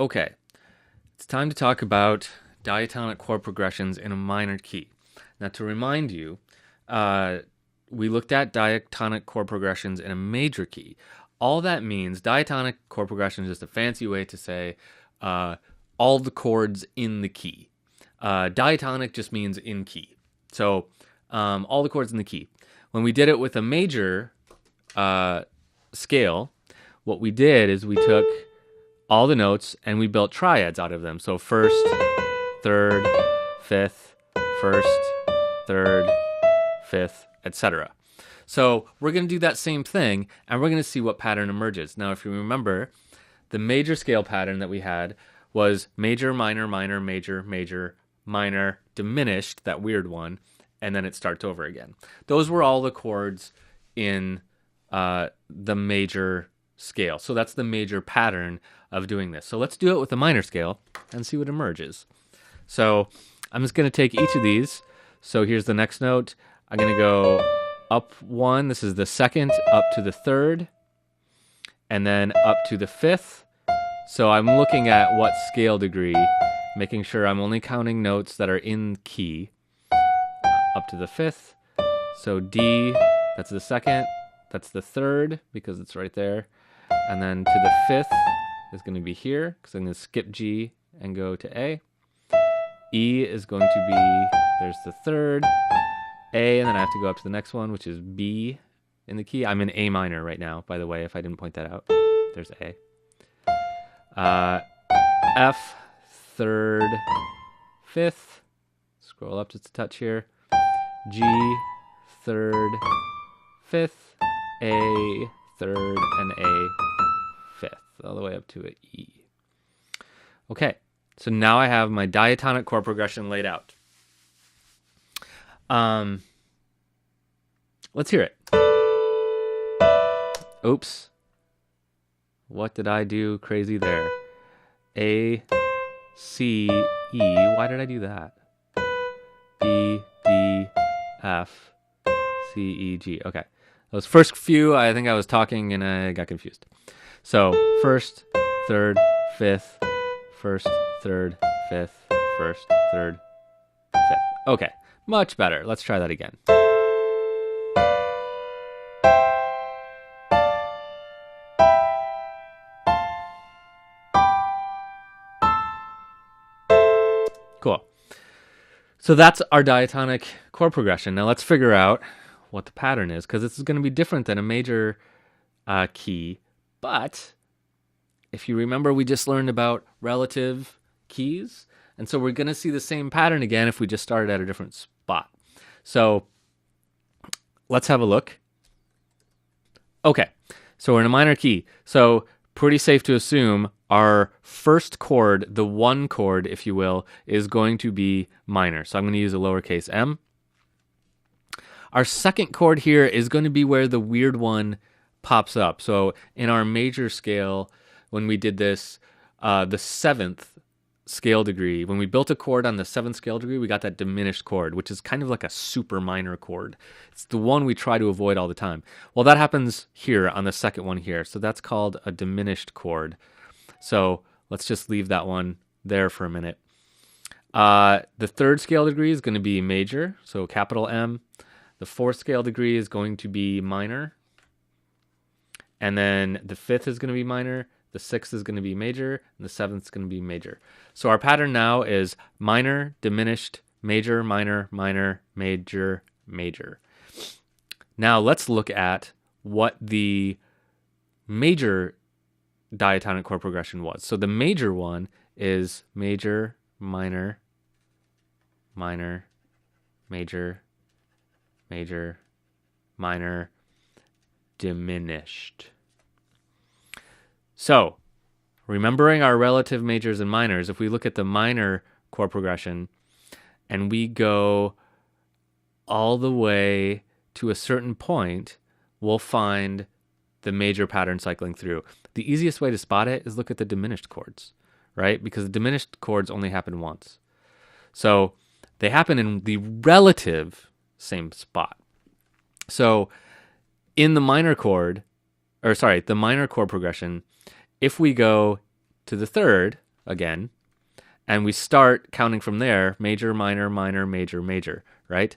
Okay, it's time to talk about diatonic chord progressions in a minor key. Now, to remind you, we looked at diatonic chord progressions in a major key. All that means, diatonic chord progression is just a fancy way to say all the chords in the key. Diatonic just means in key. So all the chords in the key. When we did it with a major scale, what we did is we took all the notes and we built triads out of them. So first, third, fifth, first, third, fifth, etc. So we're going to do that same thing, and we're going to see what pattern emerges. Now, if you remember, the major scale pattern that we had was major, minor, minor, major, major, minor, diminished, that weird one, and then it starts over again. Those were all the chords in the major scale. So that's the major pattern of doing this. So let's do it with the minor scale and see what emerges. So I'm just going to take each of these. So here's the next note. I'm going to go up one. This is the second, up to the third, and then up to the fifth. So I'm looking at what scale degree, making sure I'm only counting notes that are in key. Up to the fifth. So D, that's the second. That's the third, because it's right there. And then to the fifth is going to be here, because I'm going to skip G and go to A. E is going to be, there's the third. A, and then I have to go up to the next one, which is B in the key. I'm in A minor right now, by the way, if I didn't point that out. There's A. F, third, fifth. Scroll up just a touch here. G, third, fifth. A, third, and A, fifth. All the way up to an E. Okay, so now I have my diatonic chord progression laid out. Let's hear it. Oops. What did I do crazy there? A, C, E. Why did I do that? E, D, F, C, E, G. Okay. Those first few, I think I was talking and I got confused. So, first, third, fifth, first, third, fifth, first, third, fifth. Okay. Much better. Let's try that again. Cool. So that's our diatonic chord progression. Now let's figure out what the pattern is, because this is going to be different than a major key. But if you remember, we just learned about relative keys. And so we're going to see the same pattern again if we just started at a different spot. So let's have a look. Okay, so we're in a minor key. So pretty safe to assume our first chord, the one chord, if you will, is going to be minor. So I'm going to use a lowercase m. Our second chord here is going to be where the weird one pops up. So in our major scale, when we did this, the seventh scale degree, when we built a chord on the seventh scale degree, we got that diminished chord, which is kind of like a super minor chord. It's the one we try to avoid all the time. Well, that happens here on the second one here. So that's called a diminished chord. So let's just leave that one there for a minute. The third scale degree is going to be major, so capital M. The fourth scale degree is going to be minor. And then the fifth is going to be minor. The sixth is going to be major, and the seventh is going to be major. So our pattern now is minor, diminished, major, minor, minor, major, major. Now let's look at what the major diatonic chord progression was. So the major one is major, minor, minor, major, major, minor, diminished. So, remembering our relative majors and minors, if we look at the minor chord progression and we go all the way to a certain point, we'll find the major pattern cycling through. The easiest way to spot it is look at the diminished chords, right? Because the diminished chords only happen once. So, they happen in the relative same spot. So, in the minor chord progression, if we go to the third, again, and we start counting from there, major, minor, minor, major, major, right?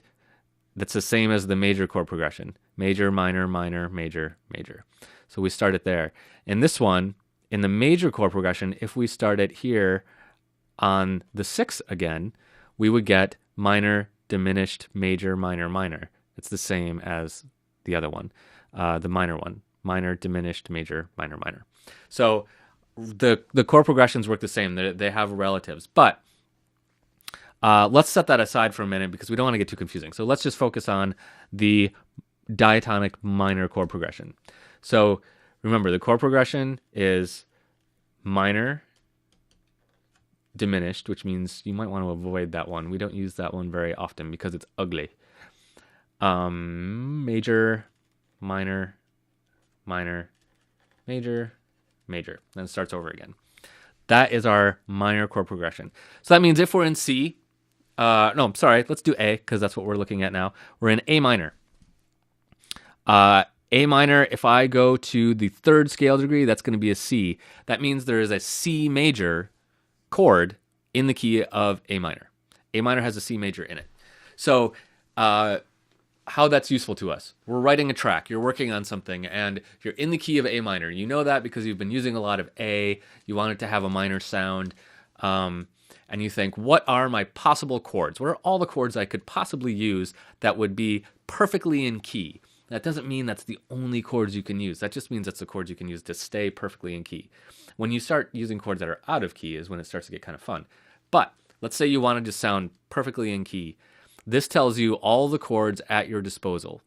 That's the same as the major chord progression. Major, minor, minor, major, major. So we start it there. In this one, in the major chord progression, if we start it here on the 6th again, we would get minor, diminished, major, minor, minor. It's the same as the other one, the minor one. Minor, diminished, major, minor, minor. So the chord progressions work the same. They have relatives. But let's set that aside for a minute because we don't want to get too confusing. So let's just focus on the diatonic minor chord progression. So remember, the chord progression is minor, diminished, which means you might want to avoid that one. We don't use that one very often because it's ugly. Major, minor, minor, major, major. Then it starts over again. That is our minor chord progression. So that means if we're in C, no, sorry, let's do A because that's what we're looking at now. We're in A minor. A minor, if I go to the 3rd scale degree, that's going to be a C. That means there is a C major chord in the key of A minor. A minor has a C major in it. So how that's useful to us. We're writing a track, you're working on something, and you're in the key of A minor. You know that because you've been using a lot of A. You want it to have a minor sound. And you think, what are my possible chords? What are all the chords I could possibly use that would be perfectly in key? That doesn't mean that's the only chords you can use. That just means that's the chords you can use to stay perfectly in key. When you start using chords that are out of key is when it starts to get kind of fun. But let's say you wanted to sound perfectly in key. This tells you all the chords at your disposal.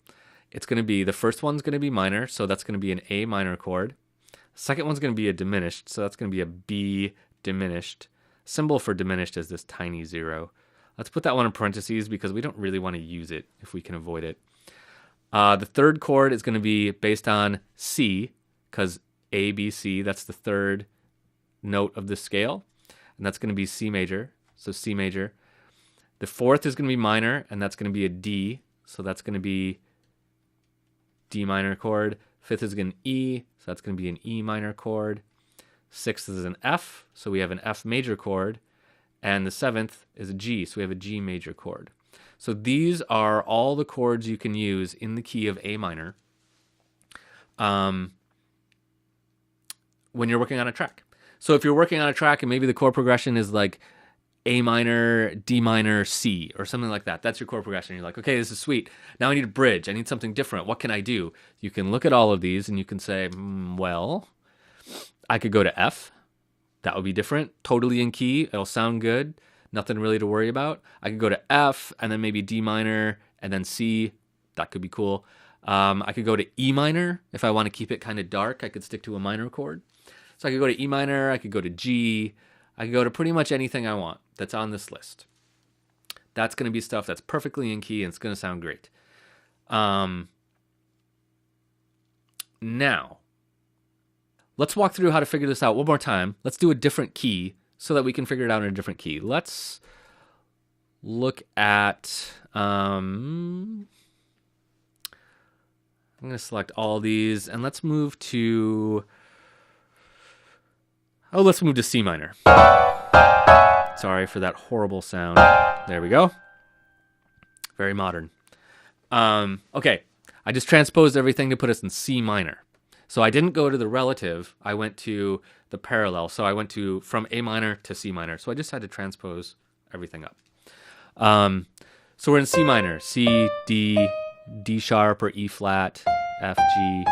It's going to be, the first one's going to be minor, so that's going to be an A minor chord. The second one's going to be a diminished, so that's going to be a B diminished. Symbol for diminished is this tiny 0. Let's put that one in parentheses because we don't really want to use it if we can avoid it. The 3rd chord is going to be based on C because A, B, C, that's the 3rd note of the scale. And that's going to be C major, so C major. The 4th is going to be minor, and that's going to be a D, so that's going to be D minor chord. 5th is going to be E, so that's going to be an E minor chord. 6th is an F, so we have an F major chord. And the 7th is a G, so we have a G major chord. So these are all the chords you can use in the key of A minor when you're working on a track. So if you're working on a track and maybe the chord progression is like A minor, D minor, C, or something like that. That's your chord progression. You're like, okay, this is sweet. Now I need a bridge. I need something different. What can I do? You can look at all of these and you can say, well, I could go to F. That would be different. Totally in key. It'll sound good. Nothing really to worry about. I could go to F and then maybe D minor and then C. That could be cool. I could go to E minor. If I want to keep it kind of dark, I could stick to a minor chord. So I could go to E minor. I could go to G. I could go to pretty much anything I want that's on this list. That's going to be stuff that's perfectly in key and it's going to sound great. Now, let's walk through how to figure this out one more time. Let's do a different key so that we can figure it out in a different key. Let's look at, I'm going to select all these and let's move to, let's move to C minor. Sorry for that horrible sound. There we go. Very modern. Okay, I just transposed everything to put us in C minor. So I didn't go to the relative, I went to the parallel. So I went to from A minor to C minor. So I just had to transpose everything up. So we're in C minor, C, D, D sharp or E flat, F, G,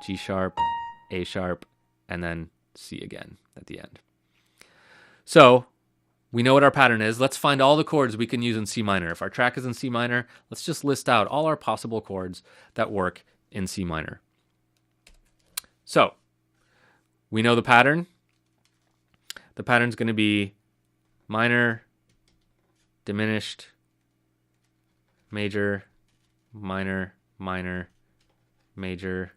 G sharp, A sharp, and then C again at the end. So we know what our pattern is. Let's find all the chords we can use in C minor. If our track is in C minor, let's just list out all our possible chords that work in C minor. So we know the pattern. The pattern's going to be minor, diminished, major, minor, minor, major.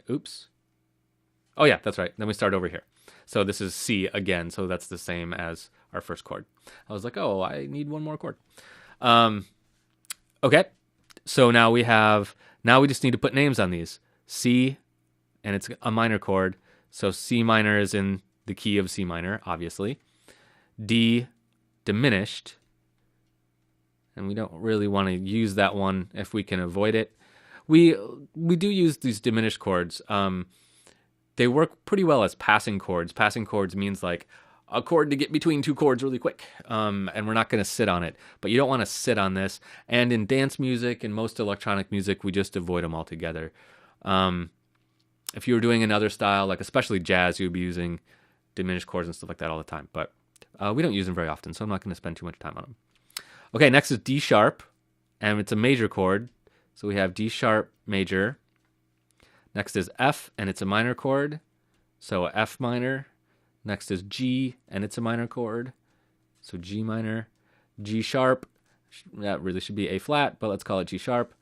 Oops. Oh yeah, that's right. Then we start over here. So this is C again. So that's the same as our first chord. I was like, oh, I need one more chord. Okay. So now we just need to put names on these. C, and it's a minor chord. So C minor is in the key of C minor, obviously. D diminished, and we don't really want to use that one if we can avoid it. We do use these diminished chords. They work pretty well as passing chords. Passing chords means like a chord to get between two chords really quick, and we're not going to sit on it. But you don't want to sit on this. And in dance music and most electronic music, we just avoid them altogether. If you were doing another style, like especially jazz, you would be using diminished chords and stuff like that all the time. But we don't use them very often, so I'm not going to spend too much time on them. Okay, next is D sharp, and it's a major chord. So we have D sharp major. Next is F, and it's a minor chord. So F minor. Next is G, and it's a minor chord. So G minor. G sharp. That really should be A flat, but let's call it G sharp.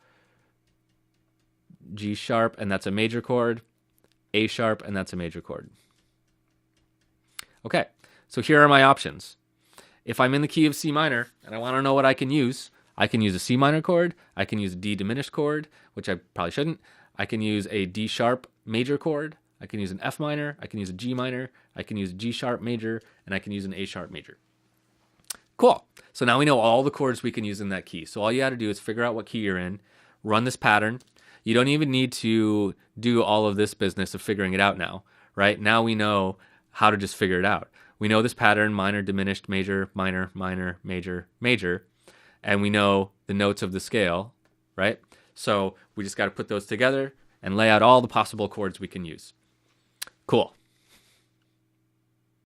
G sharp, and that's a major chord. A sharp, and that's a major chord. Okay, so here are my options. If I'm in the key of C minor and I want to know what I can use a C minor chord, I can use a D diminished chord, which I probably shouldn't. I can use a D sharp major chord, I can use an F minor, I can use a G minor, I can use a G sharp major, and I can use an A sharp major. Cool. So now we know all the chords we can use in that key. So all you got to do is figure out what key you're in, run this pattern. You don't even need to do all of this business of figuring it out now, right? Now we know how to just figure it out. We know this pattern, minor, diminished, major, minor, minor, major, major, and we know the notes of the scale, right? So we just got to put those together and lay out all the possible chords we can use. Cool.